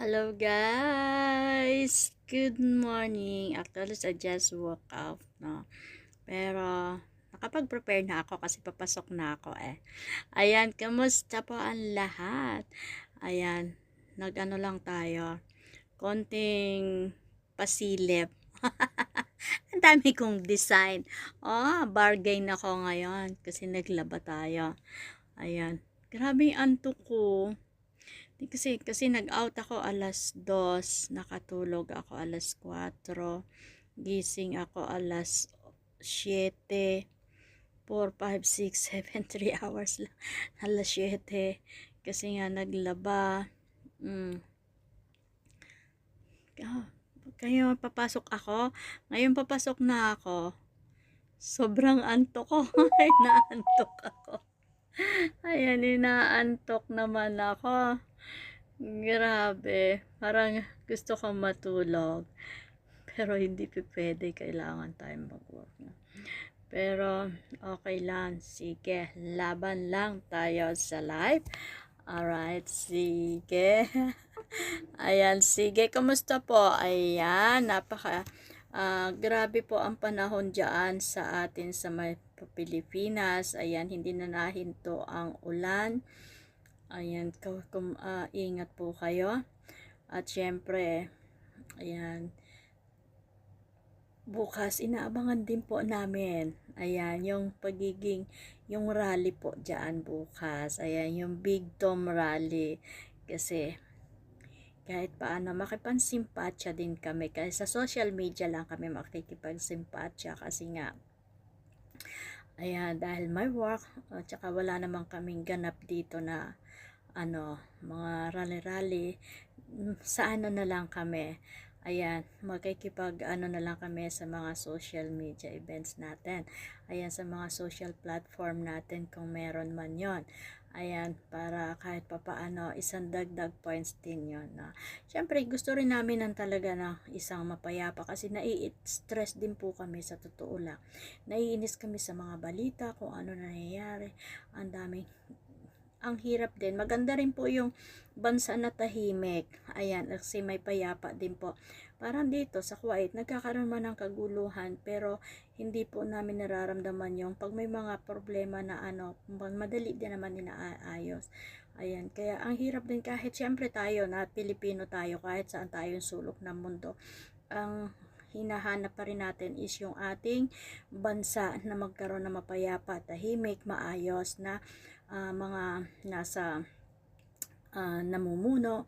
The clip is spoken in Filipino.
Hello guys! Good morning! Actually, I just woke up, no? Pero, nakapag-prepare na ako kasi papasok na ako eh. Ayan, kamusta po ang lahat? Ayan, nag-ano lang tayo. Konting pasilip. Ang dami kong design. Oh, bargain ako ngayon kasi naglaba tayo. Ayan, grabe yung antok ko. Kasi nag-out ako alas 2, nakatulog ako alas 4, gising ako alas 7, 4, 5, 6, 7, 3 hours lang, alas 7, kasi nga naglaba. Ah, Kaya papasok ako, ngayon papasok na ako, sobrang antok ko. Ay, naantok ako. Ayan, inaantok naman ako. Grabe, parang gusto kong matulog. Pero hindi pwede, kailangan tayong mag-work na. Pero okay lang, sige, laban lang tayo sa life. Alright, sige. Ayan, sige, kamusta po? Ayan, grabe po ang panahon dyan sa atin sa may Pilipinas. Ayan, hindi na nahinto ang ulan. Ayan, ingat po kayo. At syempre, ayan, bukas inaabangan din po namin. Ayan, yung rally po dyan bukas. Ayan, yung Big Tom Rally. Kasi, kahit paano, makipagsimpatya din kami. Kasi sa social media lang kami makikipagsimpatya. Kasi nga, ayan, dahil may work, at saka wala namang kaming ganap dito na mga rally-rally, sa na lang kami. Ayan, na lang kami sa mga social media events natin. Ayan, sa mga social platform natin kung meron man yon. Ayan, para kahit papaano, isang dagdag points din yon. Siyempre, gusto rin namin ng talaga na isang mapayapa kasi nai-stress din po kami sa totoo lang. Naiinis kami sa mga balita, kung ano nangyayari. Ang hirap din. Maganda rin po yung bansa na tahimik. Ayan, kasi may payapa din po. Parang dito sa Kuwait, nagkakaroon man ng kaguluhan, pero hindi po namin nararamdaman yung pag may mga problema na madali din naman inaayos. Ayan, kaya ang hirap din kahit syempre tayo na Pilipino tayo, kahit saan tayong sulok ng mundo. Ang hinahanap pa rin natin is yung ating bansa na magkaroon ng mapayapa, tahimik, maayos na mga nasa namumuno.